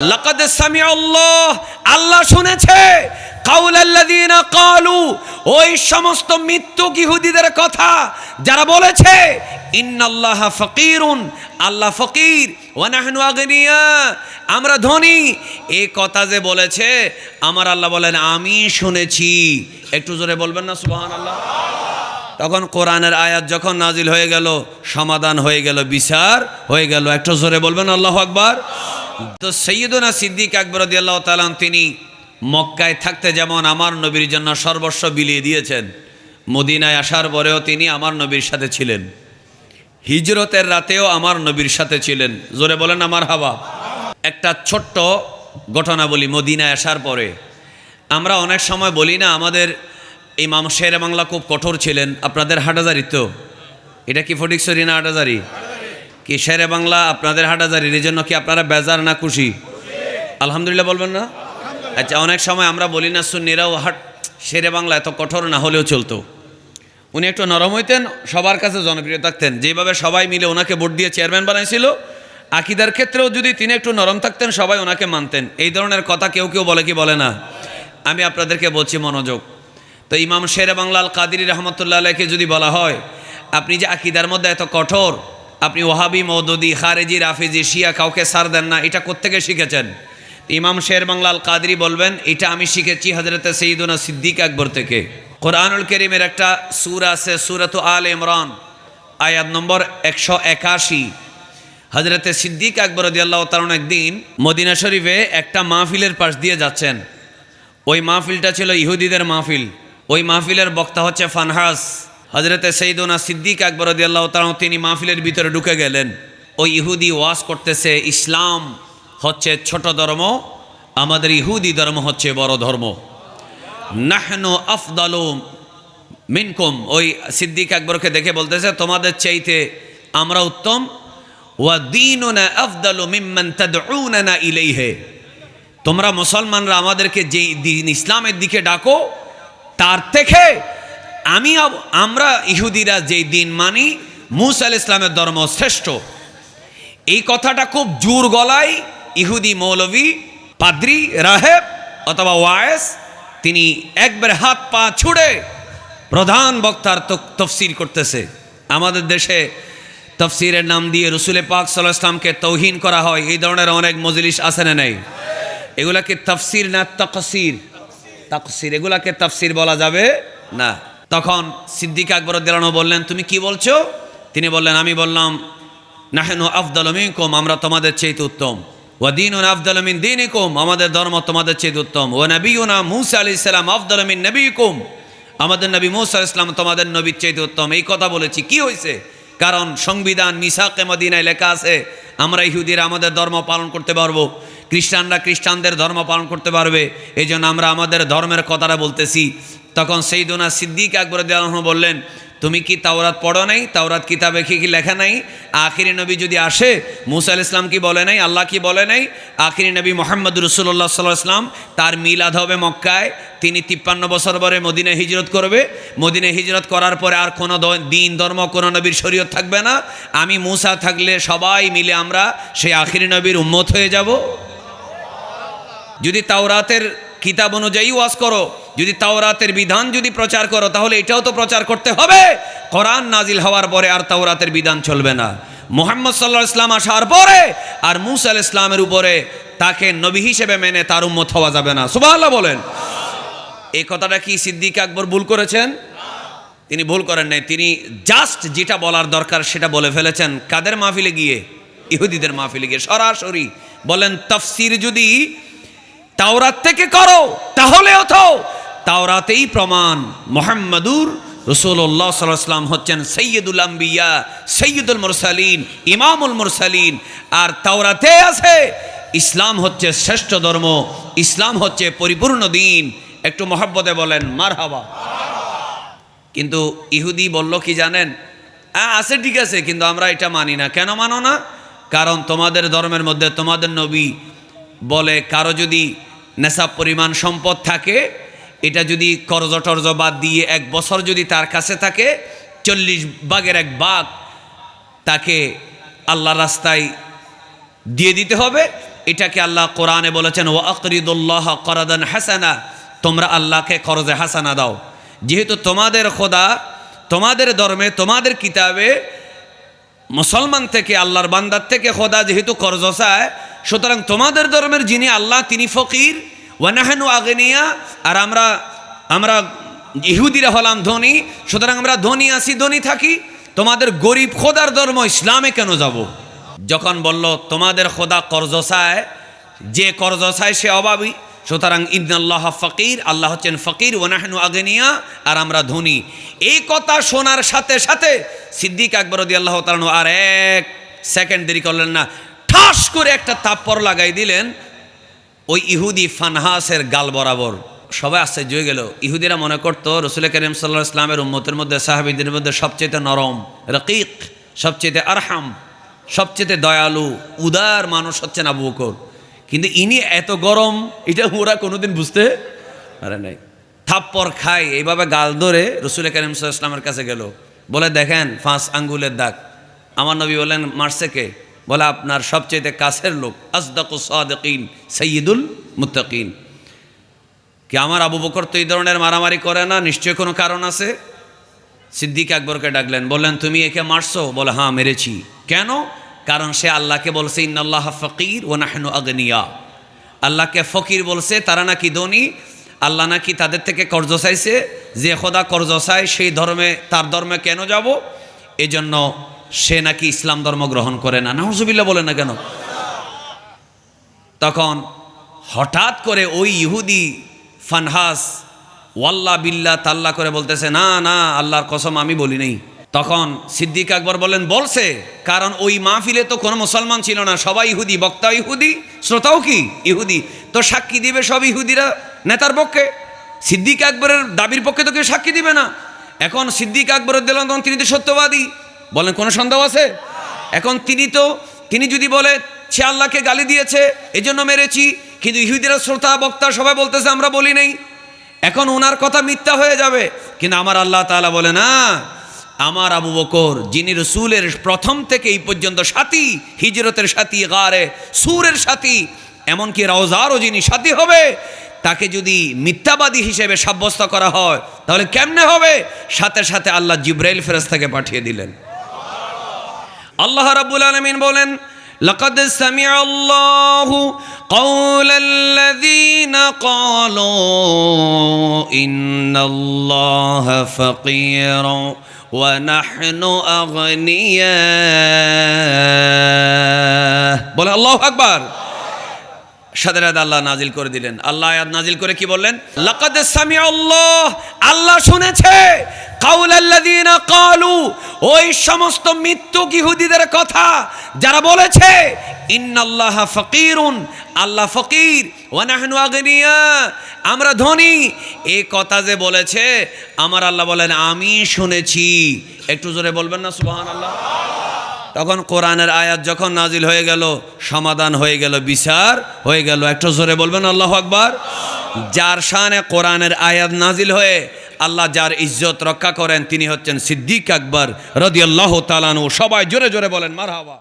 লাকাদ সামিআল্লাহ, আল্লাহ শুনেছে কাউলাল্লাযীনা ক্বালু, ওই সমস্ত মিথ্যুক ইহুদিদের কথা যারা বলেছে ইন্নাল্লাহা ফাকিরুন, আল্লাহ ফকির, ওয়া নাহনু আগনিয়া, আমরা ধনী। এই কথা যে বলেছে আমার আল্লাহ বলেন আমি শুনেছি। একটু জোরে বলবেন না সুবহানাল্লাহ। তখন কোরআনের আয়াত যখন নাজিল হয়ে গেল, সমাধান হয়ে গেল, বিচার হয়ে গেল। একটু জোরে বলবেন আল্লাহু আকবার। তো সৈয়দনা সিদ্দিক আকবর রাদিয়াল্লাহু তাআলা তিনি মক্কায় থাকতে যেমন আমার নবীর জন্য সর্বস্ব বিলিয়ে দিয়েছেন, মদিনায় আসার পরেও তিনি আমার নবীর সাথে ছিলেন, হিজরতের রাতেও আমার নবীর সাথে ছিলেন। জোরে বলেন আমার হাবা। একটা ছোট্ট ঘটনা বলি। মদিনায় আসার পরে আমরা অনেক সময় বলি না আমাদের ইমাম শেরে বাংলা খুব কঠোর ছিলেন। আপনাদের হাটাজারি তো, এটা কি ফটিকছড়ি না হাটাজারি? কি শেরে বাংলা আপনাদের হাটাজারির? এই জন্য কি আপনারা বেজার না খুশি? আলহামদুলিল্লাহ বলবেন না? আচ্ছা, অনেক সময় আমরা বলি না সুন্নিরাও শেরে বাংলা এত কঠোর না হলেও চলতো। উনি একটু নরম হইতেন, সবার কাছে জনপ্রিয় থাকতেন। যেভাবে সবাই মিলে ওনাকে ভোট দিয়ে চেয়ারম্যান বানাইছিল, আকিদার ক্ষেত্রেও যদি তিনি একটু নরম থাকতেন সবাই ওনাকে মানতেন। এই ধরনের কথা কেউ কেউ বলে কি বলে না? আমি আপনাদেরকে বলছি মনোযোগ। তো ইমাম শেরে বাংলা আল কাদিরি রহমতুল্লাহ আলাইহিকে যদি বলা হয় আপনি যে আকিদার মধ্যে এত কঠোর, আপনি ওয়াহাবি, মওদুদি, খারেজি, রাফিজি, শিয়া কাউকে সার দেন না, এটা কোত্থেকে শিখেছেন? ইমাম শের বাংলা আল কাদরি বলবেন এটা আমি শিখেছি হযরতে সৈয়দনা সিদ্দিক আকবর থেকে। কোরআনুল কারীমের একটা সূরা আছে, সূরাতু আল ইমরান, আয়াত নম্বর 181। হযরতে সিদ্দিক আকবর রাদিয়াল্লাহু তাআলা একদিন মদিনা শরীফে একটা মাহফিলের পাশ দিয়ে যাচ্ছেন। ওই মাহফিলটা ছিল ইহুদিদের মাহফিল। ওই মাহফিলের বক্তা হচ্ছে ফানহাস। হযরতে সৈয়দনা সিদ্দিক আকবর রাদিয়াল্লাহু তাআলা তিনি মাহফিলের ভিতরে ঢুকে গেলেন। ওই ইহুদি ওয়াজ করতেছে ইসলাম হচ্ছে ছোট ধর্ম, আমাদের ইহুদি ধর্ম হচ্ছে বড় ধর্ম। নাহনু আফদালু মিনকুম, ওই সিদ্দিক আকবরকে দেখে বলতেছে তোমাদের চাইতে আমরা উত্তম। ওয়া দীনুনা আফদালু মিম্মান তাদউনানা ইলাইহি, তোমরা মুসলমানরা আমাদেরকে যে দিন ইসলামের দিকে ডাকো তার থেকে আমরা ইহুদিরা যেই দিন মানি মুসা আলাইহিস সালামের ধর্ম শ্রেষ্ঠ। এই কথাটা খুব জোর গলায় ইহুদি মৌলভী, পাদ্রী, রাহেব অথবা ওয়ায়েস তিনি একবারে হাত পা ছুড়ে প্রধান বক্তার তফসির করতেছে। আমাদের দেশে তফসিরের নাম দিয়ে রসুল পাক সাল্লাল্লাহু আলাইহি ওয়াসাল্লামকে তৌহিন করা হয়। এই ধরনের অনেক মজলিস আছে না নাই? এগুলাকে তফসির না তাকসির? তাকসির। এগুলাকে তফসির বলা যাবে না। তখন সিদ্দিক আকবর রাদিয়াল্লাহু আনহু বললেন তুমি কি বলছো? তিনি বললেন আমি বললাম নাহনু আফদালু মিনকুম, আমরা তোমাদের চাইতে উত্তম। ওয়া দীনুনা আফদালু মিন দীনিকুম, আমাদের ধর্ম তোমাদের চাইতে উত্তম। ওয়া নবিয়ুনা মূসা আলাইহিস সালাম আফদালু মিন নবিয়িকুম, আমাদের নবী মূসা আলাইহিস সালাম তোমাদের নবীর চাইতে উত্তম। এই কথা বলেছি। কি হয়েছে? কারণ সংবিধান মিসাকে মদিনায় লেখা আছে আমরা ইহুদিরা আমাদের ধর্ম পালন করতে পারবো, খ্রিস্টানরা খ্রিস্টানদের ধর্ম পালন করতে পারবে, এই জন্য আমরা আমাদের ধর্মের কথাটা বলতেছি। তখন সৈয়দনা সিদ্দিক আকবর রাদিয়াল্লাহু আনহু বললেন তুমি কি তাওরাত পড়ো নাই? তাওরাত কিতাবে কি লেখা নাই? আখিরি নবী যদি আসে মূসা আলাইহিস সালাম কি বলে নাই? আল্লাহ কি বলে নাই? আখিরি নবী মুহাম্মদ রাসূলুল্লাহ সাল্লাল্লাহু আলাইহি ওয়াসাল্লাম তার মিলাদ হবে মক্কায়, তিনি 53 বছর পরে মদিনায় হিজরত করবে। মদিনায় হিজরত করার পরে আর কোনো দিন ধর্ম কোনো নবীর শরীয়ত থাকবে না। আমি মূসা থাকলে সবাই মিলে আমরা সেই আখিরি নবীর উম্মত হয়ে যাব। যদি তাওরাতের কিতাব অনুযায়ী ওয়াজ করো, যদি তাওরাতের বিধান যদি প্রচার করো, তাহলে এটাও তো প্রচার করতে হবে। কোরআন নাজিল হওয়ার পরে আর তাওরাতের বিধান চলবে না। মুহাম্মদ সাল্লাল্লাহু আলাইহি ওয়াসাল্লাম আসার পরে আর মূসা আলাইহিস সালামের উপরে তাকে নবী হিসেবে মেনে তার উম্মত হওয়া যাবে না। সুবহানাল্লাহ বলেন। এই কথাটা কি সিদ্দিক আকবর ভুল করেছেন? তিনি ভুল করেন নাই। তিনি জাস্ট যেটা বলার দরকার সেটা বলে ফেলেছেন। কাদের মাহফিলে গিয়ে? ইহুদিদের মাহফিলে গিয়ে সরাসরি বলেন তাফসীর যদি তাওরাত থেকে করো তাহলেও তো তাওরাতেই প্রমাণ মুহাম্মাদুর রাসূলুল্লাহ সাল্লাল্লাহু আলাইহি ওয়াসাল্লাম হচ্ছেন সাইয়্যিদুল আম্বিয়া, সাইয়্যিদুল মুরসালিন, ইমামুল মুরসালিন। আর তাওরাতে আছে ইসলাম হচ্ছে শ্রেষ্ঠ ধর্ম, ইসলাম হচ্ছে পরিপূর্ণ দিন। একটু মহব্বতে বলেন মারহাবা। কিন্তু ইহুদি বলল কি জানেন? আছে ঠিক আছে, কিন্তু আমরা এটা মানি না। কেন মানো না? কারণ তোমাদের ধর্মের মধ্যে তোমাদের নবী বলে কারো যদি নেশাব পরিমাণ সম্পদ থাকে, এটা যদি কর্জ টর্জ বাদ দিয়ে 1 বছর যদি তার কাছে থাকে, 40 ভাগের 1 ভাগ তাকে আল্লাহর রাস্তায় দিয়ে দিতে হবে। এটাকে আল্লাহ কোরআনে বলেছেন ওয়া আকরিদুল্লাহ করাদান হাসানা, তোমরা আল্লাহকে করজে হাসানা দাও। যেহেতু তোমাদের খোদা, তোমাদের ধর্মে, তোমাদের কিতাবে মুসলমান থেকে, আল্লাহর বান্দার থেকে খোদা যেহেতু কর্জ চায়, সুতরাং তোমাদের ধর্মের যিনি আল্লাহ তিনি ফকির, ওয়া নাহনু আগনিয়া, আর আমরা ইহুদিরা হলাম ধনী, সুতরাং আমরা ধনী আছি, ধনী থাকি। তোমাদের গরিব খোদার ধর্ম ইসলামে কেন যাব? যখন বলল তোমাদের খোদা কর্জ চায়, যে কর্জ চায় সে অভাবী, সুতরাং ইন্নাল্লাহ ফকির, আল্লাহ হচ্ছেন ফকির, ওয়া নাহনু আগনিয়া, আর আমরা ধনী। এই কথা শোনার সাথে সাথে সিদ্দিক আকবর রাদিয়াল্লাহু তাআলা আর এক সেকেন্ড দেরি করলেন না, ঠাস করে একটা থাপ্পড় লাগাই দিলেন ওই ইহুদি ফানহাসের গাল বরাবর। সবাই আশ্চর্য হয়ে গেল। ইহুদিরা মনে করতো রাসূল করিম সাল্লাল্লাহু আলাইহি ওয়াসাল্লামের উম্মতের মধ্যে, সাহাবীদের মধ্যে সবচেয়ে নরম, রকিক, সবচেয়ে আরহাম, সবচেয়ে দয়ালু, উদার মানুষ হচ্ছেন আবু বকর। কিন্তু ইনি এত গরম, এটা ওরা কোনোদিন বুঝতে পারে নাই। থাপ্পড় খায় এইভাবে গাল ধরে রাসূল করিম সাল্লাল্লাহু আলাইহি ওয়াসাল্লামের কাছে গেল, বলে দেখেন 5 আঙ্গুলের দাগ। আমার নবী বলেন মারছে কে? বলে আপনার সবচেয়ে কাছের লোক, আসদাকুস সাদিকিন সাইয়্যিদুল মুত্তাকিন। কি আমার আবু বকর তো এই ধরনের মারামারি করে না, নিশ্চয় কোনো কারণ আছে। সিদ্দিক আকবরকে ডাকলেন, বললেন তুমি একে মারছো? বলে হ্যাঁ মেরেছি। কেন? কারণ সে আল্লাহকে বলছে ইন্নাল্লাহ ফকির ওয়া নাহনু আগনিয়া, আল্লাহকে ফকির বলছে, তারা নাকি ধনী, আল্লাহ নাকি তাদের থেকে কর্জ চাইছে। যে খোদা কর্জ চায় সেই ধর্মে, তার ধর্মে কেন যাব? এজন্য সে নাকি ইসলাম ধর্ম গ্রহণ করে না। নাউজুবিল্লাহ বলে না কেন? তখন হঠাৎ করে ওই ইহুদি ফানহাস ওয়াল্লাহ বিল্লাহ তাল্লা করে বলতেছে, না না আল্লাহর কসম আমি বলি নাই। তখন সিদ্দিক আকবর বললেন বলছে, কারণ ওই মাহফিলে তো কোনো মুসলমান ছিল না, সবাই ইহুদি, বক্তা ইহুদি, শ্রোতাও কি ইহুদি, তো সাক্ষী দিবে সব ইহুদিরা নেতার পক্ষে। সিদ্দিক আকবরের দাবির পক্ষে তো কেউ সাক্ষী দিবে না। এখন সিদ্দিক আকবরের দিলেন, তখন তিনি তো সত্যবাদী, বলেন কোনো সন্দেহ আছে? এখন তিনি যদি বলে সে আল্লাহকে গালি দিয়েছে এজন্য মেরেছি, কিন্তু ইহুদিরা শ্রোতা বক্তা সবাই বলতেছে আমরা বলি নাই, এখন ওনার কথা মিথ্যা হয়ে যাবে। কিন্তু আমার আল্লাহ তাআলা বলে না, আমার আবু বকর যিনি রসুলের প্রথম থেকে এই পর্যন্ত সাথী, হিজরতের সাথী, গারে সুরের সাথী, এমনকি রওজারও যিনি সাথী হবে, তাকে যদি মিথ্যাবাদী হিসেবে সাব্যস্ত করা হয় তাহলে কেমনে হবে? সাথে সাথে আল্লাহ জিব্রাইল ফেরেশতাকে পাঠিয়ে দিলেন। আল্লাহ রাব্বুল আলামিন বলেন, লাকাদ সামিআল্লাহু কাওলাল্লাযীনা ক্বালু ইন্নাল্লাহা ফাকীরু ওয়া নাহনু আগনিয়া। বলে আল্লাহু আকবার। সাথে সাথে আল্লাহ নাজিল করে দিলেন। আল্লাহ আয়াত নাজিল করে কি বললেন? লাকাদ সামিআল্লাহ, আল্লাহ শুনেছে, কাওলাল্লাযীনা ক্বালু, ওই সমস্ত মিথ্যুক ইহুদিদের কথা যারা বলেছে ইন্নাল্লাহা ফাকীরুন, আল্লাহ ফকির, ওয়া নাহনু আগনিয়া, আমরা ধনী। এই কথা যে বলেছে আমার আল্লাহ বলেন আমি শুনেছি। একটু জোরে বলবেন না সুবহানাল্লাহ? তখন কোরআনের আয়াত যখন নাজিল হয়ে গেল, সমাধান হয়ে গেল, বিচার হয়ে গেল। একটু জোরে বলবেন আল্লাহু আকবার। যার শানে কোরআনের আয়াত নাজিল হয়ে আল্লাহ যার ইজ্জত রক্ষা করেন তিনি হচ্ছেন সিদ্দিক আকবর রাদিয়াল্লাহু তাআলা আনহু। সবাই জোরে জোরে বলেন মারহাবা।